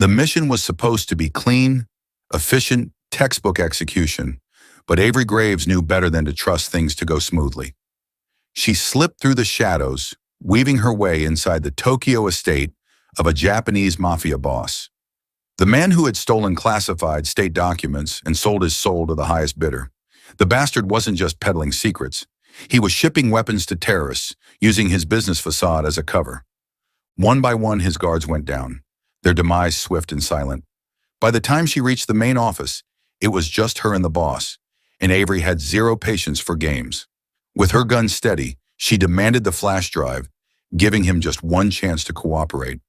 The mission was supposed to be clean, efficient, textbook execution, but Avery Graves knew better than to trust things to go smoothly. She slipped through the shadows, weaving her way inside the Tokyo estate of a Japanese mafia boss. The man who had stolen classified state documents and sold his soul to the highest bidder. The bastard wasn't just peddling secrets. He was shipping weapons to terrorists, using his business facade as a cover. One by one, his guards went down, their demise swift and silent. By the time she reached the main office, it was just her and the boss, and Avery had zero patience for games. With her gun steady, she demanded the flash drive, giving him just one chance to cooperate.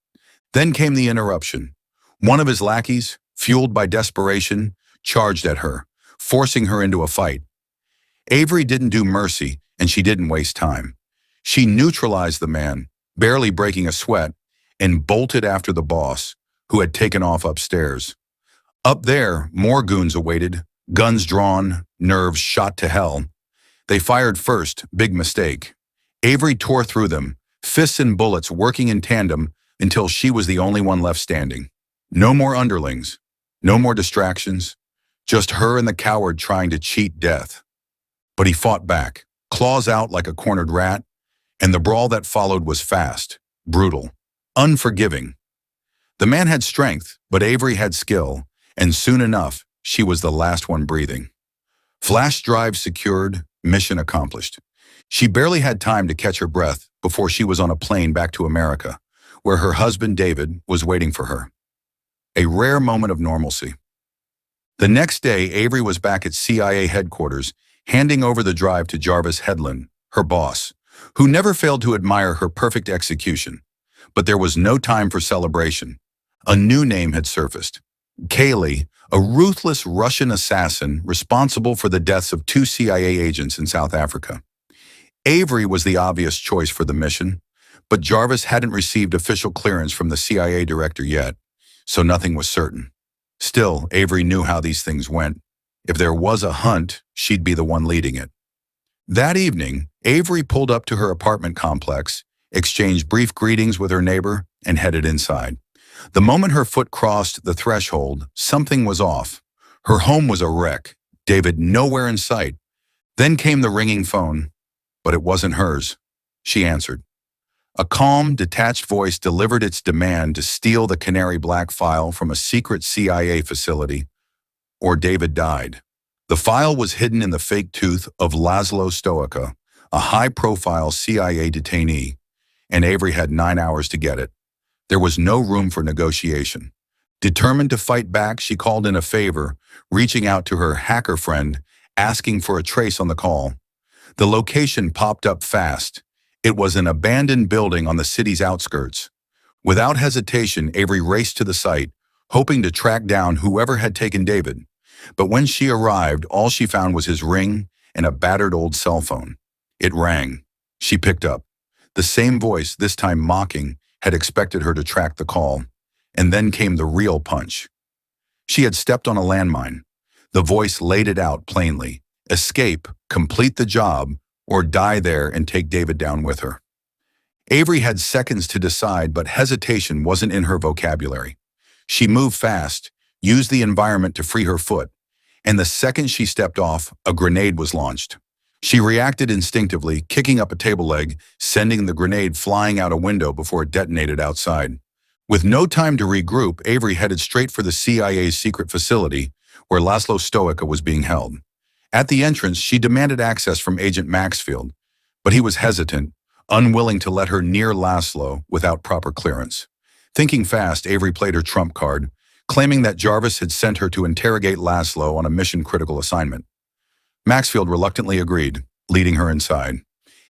Then came the interruption. One of his lackeys, fueled by desperation, charged at her, forcing her into a fight. Avery didn't do mercy, and she didn't waste time. She neutralized the man, barely breaking a sweat, and bolted after the boss, who had taken off upstairs. Up there, more goons awaited, guns drawn, nerves shot to hell. They fired first, big mistake. Avery tore through them, fists and bullets working in tandem until she was the only one left standing. No more underlings, no more distractions, just her and the coward trying to cheat death. But he fought back, claws out like a cornered rat, and the brawl that followed was fast, brutal, unforgiving. The man had strength, but Avery had skill, and soon enough, she was the last one breathing. Flash drive secured, mission accomplished. She barely had time to catch her breath before she was on a plane back to America, where her husband David was waiting for her. A rare moment of normalcy. The next day, Avery was back at CIA headquarters, handing over the drive to Jarvis Headland, her boss, who never failed to admire her perfect execution. But there was no time for celebration. A new name had surfaced. Kaylee, a ruthless Russian assassin responsible for the deaths of 2 CIA agents in South Africa. Avery was the obvious choice for the mission, but Jarvis hadn't received official clearance from the CIA director yet, so nothing was certain. Still, Avery knew how these things went. If there was a hunt, she'd be the one leading it. That evening, Avery pulled up to her apartment complex, exchanged brief greetings with her neighbor, and headed inside. The moment her foot crossed the threshold, something was off. Her home was a wreck, David nowhere in sight. Then came the ringing phone, but it wasn't hers. She answered. A calm, detached voice delivered its demand to steal the Canary Black file from a secret CIA facility, or David died. The file was hidden in the fake tooth of Laszlo Stoica, a high-profile CIA detainee, and Avery had 9 hours to get it. There was no room for negotiation. Determined to fight back, she called in a favor, reaching out to her hacker friend, asking for a trace on the call. The location popped up fast. It was an abandoned building on the city's outskirts. Without hesitation, Avery raced to the site, hoping to track down whoever had taken David. But when she arrived, all she found was his ring and a battered old cell phone. It rang. She picked up. The same voice, this time mocking, had expected her to track the call. And then came the real punch. She had stepped on a landmine. The voice laid it out plainly. Escape, complete the job, or die there and take David down with her. Avery had seconds to decide, but hesitation wasn't in her vocabulary. She moved fast, used the environment to free her foot, and the second she stepped off, a grenade was launched. She reacted instinctively, kicking up a table leg, sending the grenade flying out a window before it detonated outside. With no time to regroup, Avery headed straight for the CIA's secret facility, where Laszlo Stoica was being held. At the entrance, she demanded access from Agent Maxfield, but he was hesitant, unwilling to let her near Laszlo without proper clearance. Thinking fast, Avery played her trump card, claiming that Jarvis had sent her to interrogate Laszlo on a mission-critical assignment. Maxfield reluctantly agreed, leading her inside.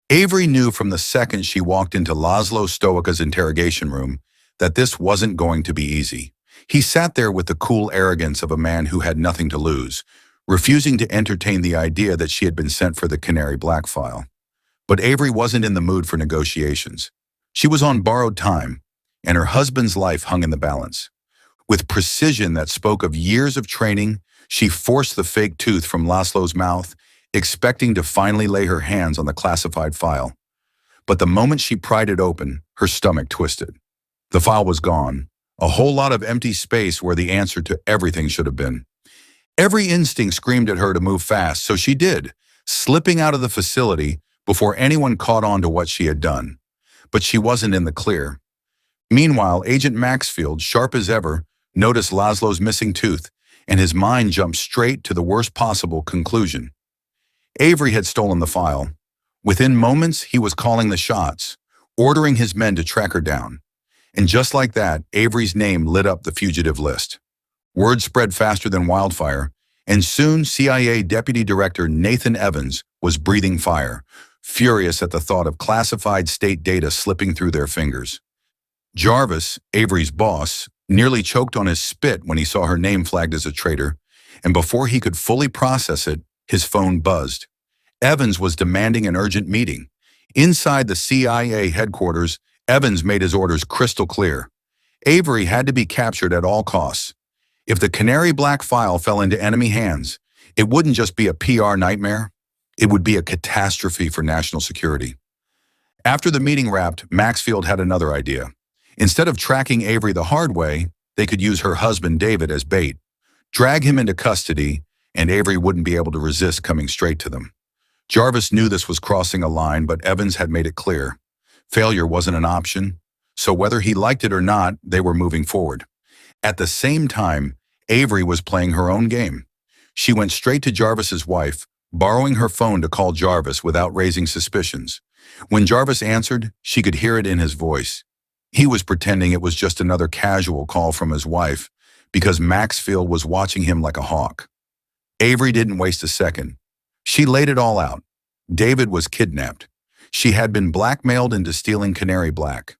Avery knew from the second she walked into Laszlo Stoica's interrogation room that this wasn't going to be easy. He sat there with the cool arrogance of a man who had nothing to lose, refusing to entertain the idea that she had been sent for the Canary Black file. But Avery wasn't in the mood for negotiations. She was on borrowed time, and her husband's life hung in the balance. With precision that spoke of years of training, she forced the fake tooth from Laszlo's mouth, expecting to finally lay her hands on the classified file. But the moment she pried it open, her stomach twisted. The file was gone, A whole lot of empty space where the answer to everything should have been. Every instinct screamed at her to move fast, so she did, slipping out of the facility before anyone caught on to what she had done. But she wasn't in the clear. Meanwhile, Agent Maxfield, sharp as ever, noticed Laszlo's missing tooth, and his mind jumped straight to the worst possible conclusion. Avery had stolen the file. Within moments, he was calling the shots, ordering his men to track her down. And just like that, Avery's name lit up the fugitive list. Word spread faster than wildfire, and soon CIA Deputy Director Nathan Evans was breathing fire, furious at the thought of classified state data slipping through their fingers. Jarvis, Avery's boss, nearly choked on his spit when he saw her name flagged as a traitor, and before he could fully process it, his phone buzzed. Evans was demanding an urgent meeting. Inside the CIA headquarters, Evans made his orders crystal clear. Avery had to be captured at all costs. If the Canary Black file fell into enemy hands, it wouldn't just be a PR nightmare, it would be a catastrophe for national security. After the meeting wrapped, Maxfield had another idea. Instead of tracking Avery the hard way, they could use her husband David as bait, drag him into custody, and Avery wouldn't be able to resist coming straight to them. Jarvis knew this was crossing a line, but Evans had made it clear. Failure wasn't an option, so whether he liked it or not, they were moving forward. At the same time, Avery was playing her own game. She went straight to Jarvis's wife, borrowing her phone to call Jarvis without raising suspicions. When Jarvis answered, she could hear it in his voice. He was pretending it was just another casual call from his wife because Maxfield was watching him like a hawk. Avery didn't waste a second. She laid it all out. David was kidnapped. She had been blackmailed into stealing Canary Black.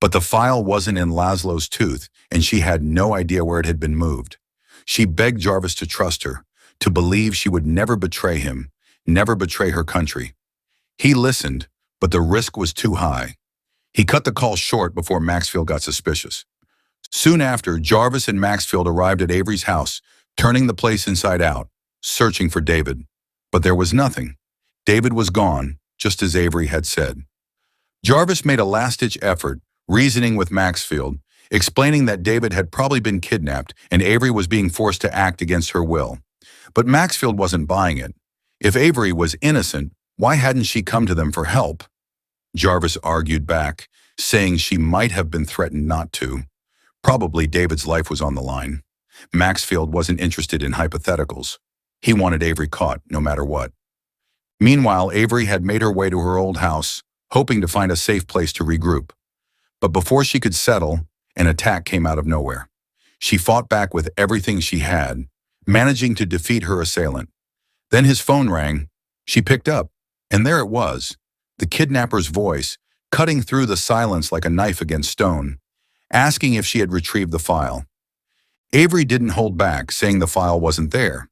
But the file wasn't in Laszlo's tooth, and she had no idea where it had been moved. She begged Jarvis to trust her, to believe she would never betray him, never betray her country. He listened, but the risk was too high. He cut the call short before Maxfield got suspicious. Soon after, Jarvis and Maxfield arrived at Avery's house, turning the place inside out, searching for David. But there was nothing. David was gone, just as Avery had said. Jarvis made a last-ditch effort, reasoning with Maxfield, explaining that David had probably been kidnapped and Avery was being forced to act against her will. But Maxfield wasn't buying it. If Avery was innocent, why hadn't she come to them for help? Jarvis argued back, saying she might have been threatened not to. Probably David's life was on the line. Maxfield wasn't interested in hypotheticals. He wanted Avery caught, no matter what. Meanwhile, Avery had made her way to her old house, hoping to find a safe place to regroup. But before she could settle, an attack came out of nowhere. She fought back with everything she had, managing to defeat her assailant. Then his phone rang. She picked up, and there it was, the kidnapper's voice, cutting through the silence like a knife against stone, asking if she had retrieved the file. Avery didn't hold back, saying the file wasn't there.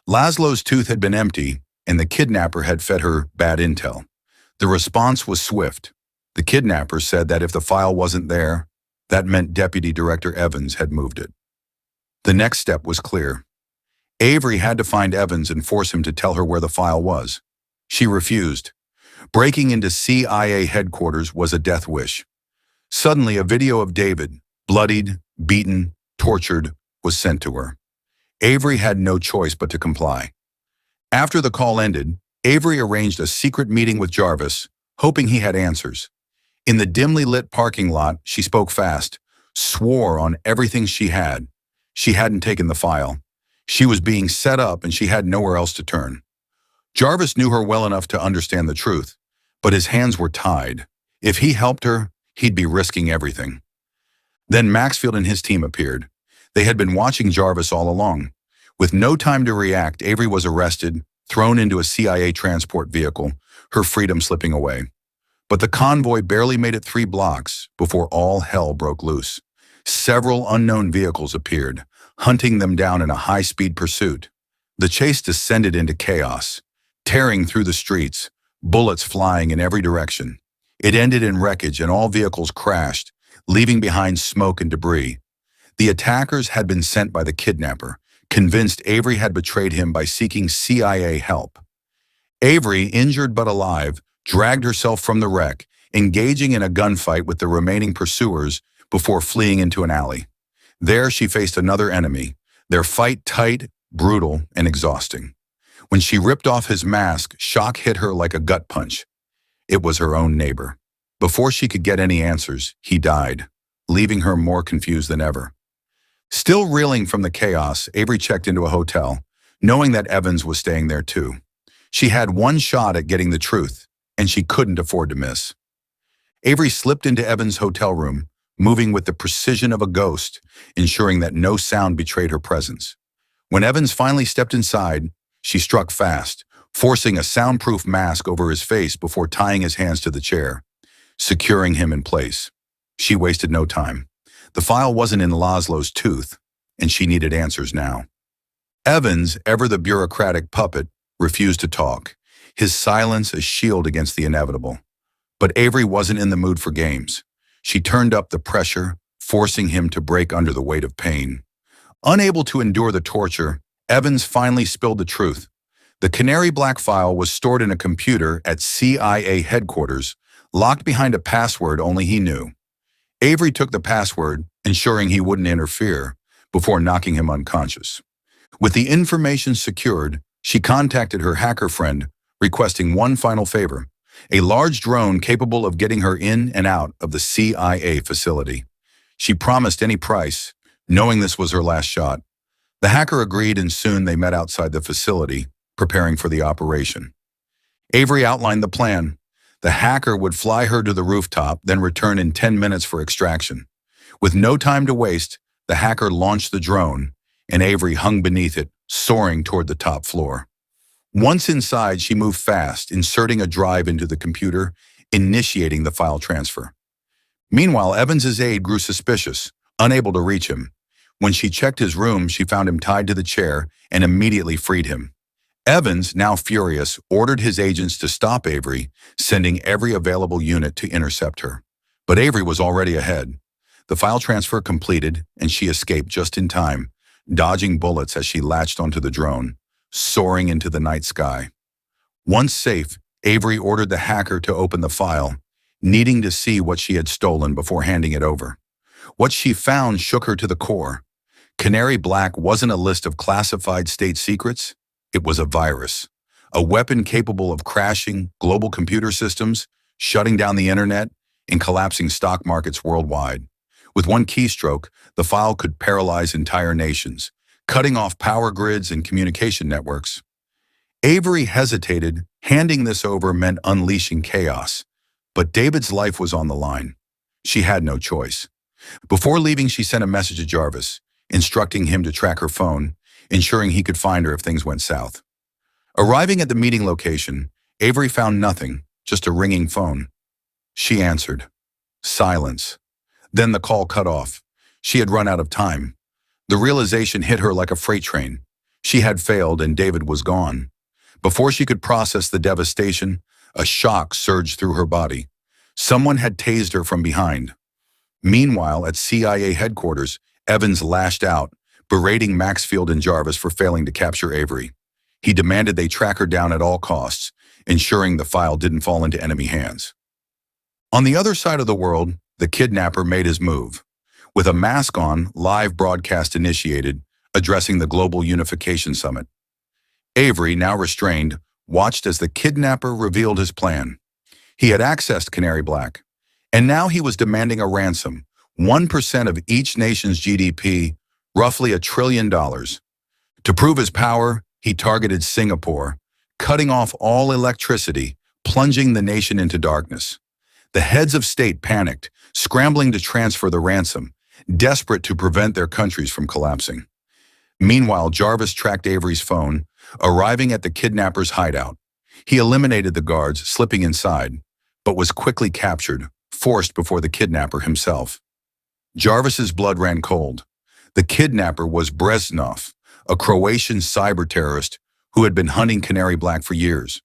Laszlo's tooth had been empty, and the kidnapper had fed her bad intel. The response was swift. The kidnapper said that if the file wasn't there, that meant Deputy Director Evans had moved it. The next step was clear. Avery had to find Evans and force him to tell her where the file was. She refused. Breaking into CIA headquarters was a death wish. Suddenly, a video of David, bloodied, beaten, tortured, was sent to her. Avery had no choice but to comply. After the call ended, Avery arranged a secret meeting with Jarvis, hoping he had answers. In the dimly lit parking lot, she spoke fast, swore on everything she had. She hadn't taken the file. She was being set up and she had nowhere else to turn. Jarvis knew her well enough to understand the truth, but his hands were tied. If he helped her, he'd be risking everything. Then Maxfield and his team appeared. They had been watching Jarvis all along. With no time to react, Avery was arrested, thrown into a CIA transport vehicle, her freedom slipping away. But the convoy barely made it 3 blocks before all hell broke loose. Several unknown vehicles appeared, hunting them down in a high-speed pursuit. The chase descended into chaos, tearing through the streets, bullets flying in every direction. It ended in wreckage and all vehicles crashed, leaving behind smoke and debris. The attackers had been sent by the kidnapper, convinced Avery had betrayed him by seeking CIA help. Avery, injured but alive, dragged herself from the wreck, engaging in a gunfight with the remaining pursuers before fleeing into an alley. There she faced another enemy, their fight tight, brutal, and exhausting. When she ripped off his mask, shock hit her like a gut punch. It was her own neighbor. Before she could get any answers, he died, leaving her more confused than ever. Still reeling from the chaos, Avery checked into a hotel, knowing that Evans was staying there too. She had one shot at getting the truth, and she couldn't afford to miss. Avery slipped into Evans' hotel room, moving with the precision of a ghost, ensuring that no sound betrayed her presence. When Evans finally stepped inside, she struck fast, forcing a soundproof mask over his face before tying his hands to the chair, securing him in place. She wasted no time. The file wasn't in Laszlo's tooth, and she needed answers now. Evans, ever the bureaucratic puppet, refused to talk, his silence a shield against the inevitable. But Avery wasn't in the mood for games. She turned up the pressure, forcing him to break under the weight of pain. Unable to endure the torture, Evans finally spilled the truth. The Canary Black file was stored in a computer at CIA headquarters, locked behind a password only he knew. Avery took the password, ensuring he wouldn't interfere, before knocking him unconscious. With the information secured, she contacted her hacker friend, requesting one final favor: a large drone capable of getting her in and out of the CIA facility. She promised any price, knowing this was her last shot. The hacker agreed, and soon they met outside the facility, preparing for the operation. Avery outlined the plan. The hacker would fly her to the rooftop, then return in 10 minutes for extraction. With no time to waste, the hacker launched the drone, and Avery hung beneath it, soaring toward the top floor. Once inside, she moved fast, inserting a drive into the computer, initiating the file transfer. Meanwhile, Evans's aide grew suspicious, unable to reach him. When she checked his room, she found him tied to the chair and immediately freed him. Evans, now furious, ordered his agents to stop Avery, sending every available unit to intercept her. But Avery was already ahead. The file transfer completed, and she escaped just in time, dodging bullets as she latched onto the drone, soaring into the night sky. Once safe, Avery ordered the hacker to open the file, needing to see what she had stolen before handing it over. What she found shook her to the core. Canary Black wasn't a list of classified state secrets. It was a virus, a weapon capable of crashing global computer systems, shutting down the internet, and collapsing stock markets worldwide. With one keystroke, the file could paralyze entire nations, cutting off power grids and communication networks. Avery hesitated. Handing this over meant unleashing chaos. But David's life was on the line. She had no choice. Before leaving, she sent a message to Jarvis, instructing him to track her phone, ensuring he could find her if things went south. Arriving at the meeting location, Avery found nothing, just a ringing phone. She answered. Silence. Then the call cut off. She had run out of time. The realization hit her like a freight train. She had failed, and David was gone. Before she could process the devastation, a shock surged through her body. Someone had tased her from behind. Meanwhile, at CIA headquarters, Evans lashed out, berating Maxfield and Jarvis for failing to capture Avery. He demanded they track her down at all costs, ensuring the file didn't fall into enemy hands. On the other side of the world, the kidnapper made his move. With a mask on, live broadcast initiated, addressing the Global Unification Summit. Avery, now restrained, watched as the kidnapper revealed his plan. He had accessed Canary Black, and now he was demanding a ransom, 1% of each nation's GDP, roughly $1 trillion. To prove his power, he targeted Singapore, cutting off all electricity, plunging the nation into darkness. The heads of state panicked, scrambling to transfer the ransom, desperate to prevent their countries from collapsing. Meanwhile, Jarvis tracked Avery's phone, arriving at the kidnapper's hideout. He eliminated the guards, slipping inside, but was quickly captured, forced before the kidnapper himself. Jarvis's blood ran cold. The kidnapper was Brezhnov, a Croatian cyber terrorist who had been hunting Canary Black for years.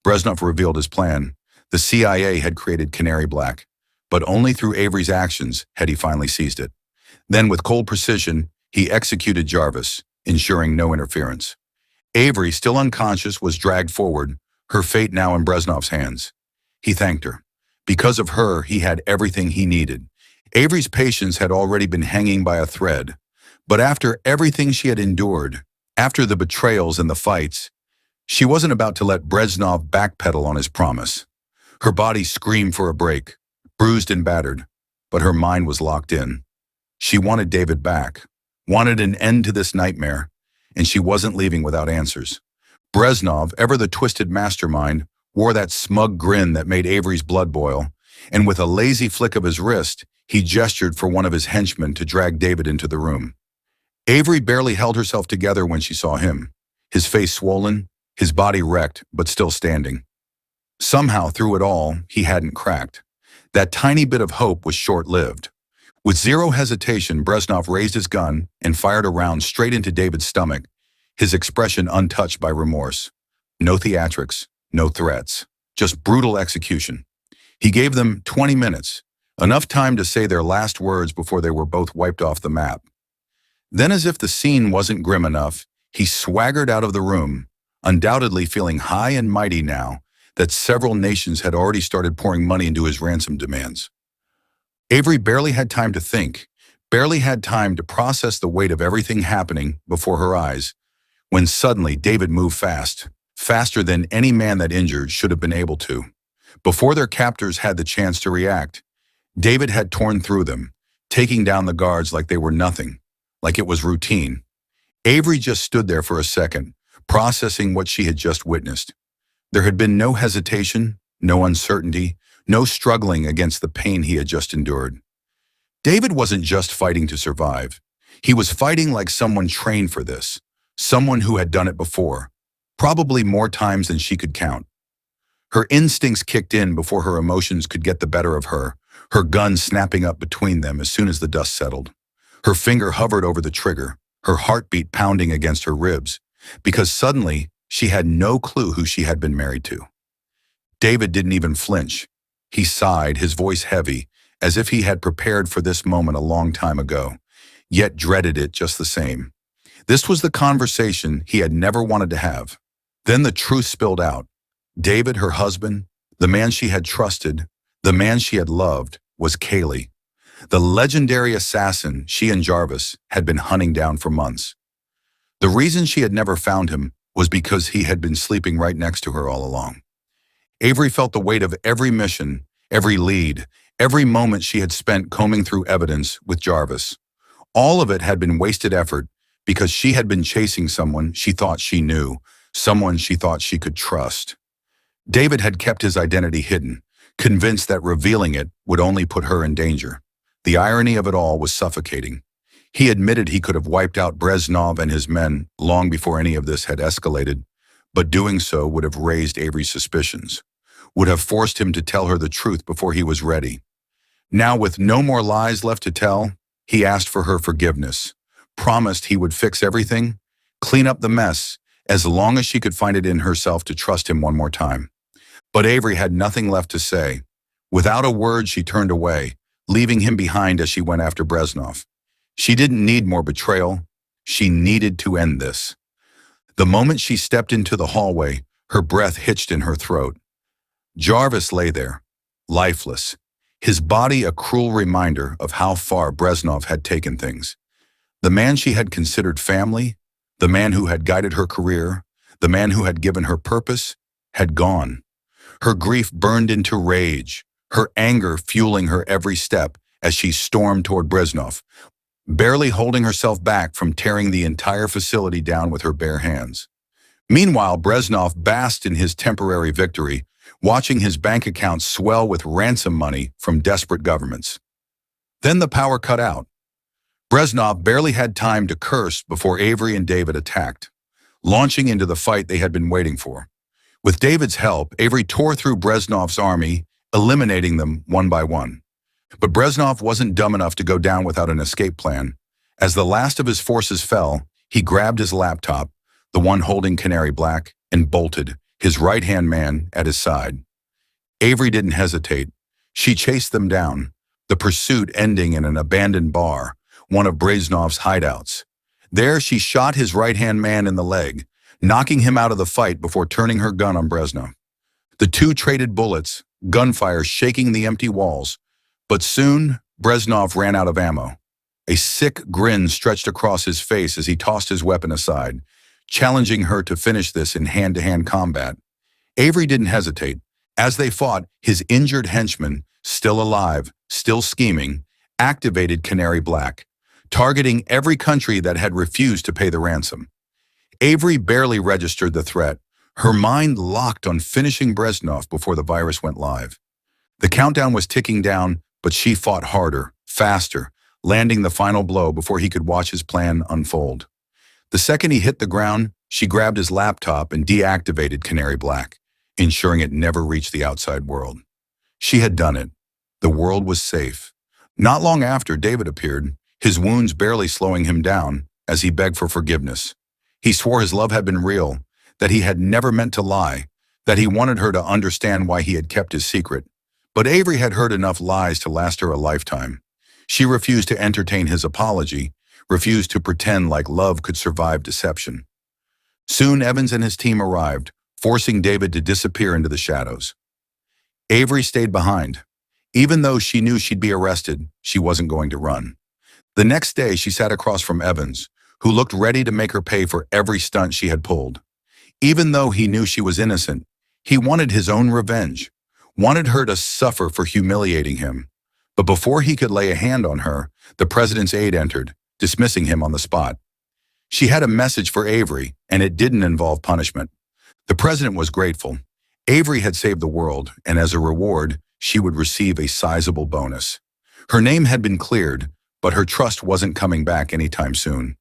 Brezhnov revealed his plan. The CIA had created Canary Black, but only through Avery's actions had he finally seized it. Then, with cold precision, he executed Jarvis, ensuring no interference. Avery, still unconscious, was dragged forward, her fate now in Brezhnov's hands. He thanked her. Because of her, he had everything he needed. Avery's patience had already been hanging by a thread, but after everything she had endured, after the betrayals and the fights, she wasn't about to let Brezhnov backpedal on his promise. Her body screamed for a break, bruised and battered, but her mind was locked in. She wanted David back, wanted an end to this nightmare, and she wasn't leaving without answers. Brezhnov, ever the twisted mastermind, wore that smug grin that made Avery's blood boil, and with a lazy flick of his wrist, he gestured for one of his henchmen to drag David into the room. Avery barely held herself together when she saw him, his face swollen, his body wrecked, but still standing. Somehow, through it all, he hadn't cracked. That tiny bit of hope was short-lived. With zero hesitation, Brezhnov raised his gun and fired a round straight into David's stomach, his expression untouched by remorse. No theatrics, no threats, just brutal execution. He gave them 20 minutes, enough time to say their last words before they were both wiped off the map. Then, as if the scene wasn't grim enough, he swaggered out of the room, undoubtedly feeling high and mighty now that several nations had already started pouring money into his ransom demands. Avery barely had time to think, barely had time to process the weight of everything happening before her eyes, when suddenly David moved fast, faster than any man that injured should have been able to. Before their captors had the chance to react, David had torn through them, taking down the guards like they were nothing, like it was routine. Avery just stood there for a second, processing what she had just witnessed. There had been no hesitation, no uncertainty, no struggling against the pain he had just endured. David wasn't just fighting to survive. He was fighting like someone trained for this, someone who had done it before, probably more times than she could count. Her instincts kicked in before her emotions could get the better of her, her gun snapping up between them as soon as the dust settled. Her finger hovered over the trigger, her heartbeat pounding against her ribs, because suddenly she had no clue who she had been married to. David didn't even flinch. He sighed, his voice heavy, as if he had prepared for this moment a long time ago, yet dreaded it just the same. This was the conversation he had never wanted to have. Then the truth spilled out. David, her husband, the man she had trusted, the man she had loved, was Kaylee, the legendary assassin she and Jarvis had been hunting down for months. The reason she had never found him was because he had been sleeping right next to her all along. Avery felt the weight of every mission, every lead, every moment she had spent combing through evidence with Jarvis. All of it had been wasted effort because she had been chasing someone she thought she knew, someone she thought she could trust. David had kept his identity hidden, convinced that revealing it would only put her in danger. The irony of it all was suffocating. He admitted he could have wiped out Brezhnov and his men long before any of this had escalated, but doing so would have raised Avery's suspicions, would have forced him to tell her the truth before he was ready. Now, with no more lies left to tell, he asked for her forgiveness, promised he would fix everything, clean up the mess, as long as she could find it in herself to trust him one more time. But Avery had nothing left to say. Without a word, she turned away, leaving him behind as she went after Brezhnov. She didn't need more betrayal. She needed to end this. The moment she stepped into the hallway, her breath hitched in her throat. Jarvis lay there, lifeless, his body a cruel reminder of how far Brezhnov had taken things. The man she had considered family, the man who had guided her career, the man who had given her purpose, had gone. Her grief burned into rage, her anger fueling her every step as she stormed toward Brezhnov, barely holding herself back from tearing the entire facility down with her bare hands. Meanwhile, Brezhnov basked in his temporary victory, watching his bank account swell with ransom money from desperate governments. Then the power cut out. Brezhnov barely had time to curse before Avery and David attacked, launching into the fight they had been waiting for. With David's help, Avery tore through Brezhnov's army, eliminating them one by one. But Brezhnov wasn't dumb enough to go down without an escape plan. As the last of his forces fell, he grabbed his laptop, the one holding Canary Black, and bolted, his right-hand man at his side. Avery didn't hesitate. She chased them down, the pursuit ending in an abandoned bar, one of Brezhnov's hideouts. There she shot his right-hand man in the leg, knocking him out of the fight before turning her gun on Brezhnov. The two traded bullets, gunfire shaking the empty walls, but soon Brezhnev ran out of ammo. A sick grin stretched across his face as he tossed his weapon aside, challenging her to finish this in hand-to-hand combat. Avery didn't hesitate. As they fought, his injured henchman, still alive, still scheming, activated Canary Black, targeting every country that had refused to pay the ransom. Avery barely registered the threat, her mind locked on finishing Brezhnev before the virus went live. The countdown was ticking down, but she fought harder, faster, landing the final blow before he could watch his plan unfold. The second he hit the ground, she grabbed his laptop and deactivated Canary Black, ensuring it never reached the outside world. She had done it. The world was safe. Not long after, David appeared, his wounds barely slowing him down as he begged for forgiveness. He swore his love had been real, that he had never meant to lie, that he wanted her to understand why he had kept his secret. But Avery had heard enough lies to last her a lifetime. She refused to entertain his apology, refused to pretend like love could survive deception. Soon Evans and his team arrived, forcing David to disappear into the shadows. Avery stayed behind. Even though she knew she'd be arrested, she wasn't going to run. The next day, she sat across from Evans, who looked ready to make her pay for every stunt she had pulled. Even though he knew she was innocent, he wanted his own revenge, wanted her to suffer for humiliating him. But before he could lay a hand on her, the president's aide entered, dismissing him on the spot. She had a message for Avery, and it didn't involve punishment. The president was grateful. Avery had saved the world, and as a reward, she would receive a sizable bonus. Her name had been cleared, but her trust wasn't coming back anytime soon.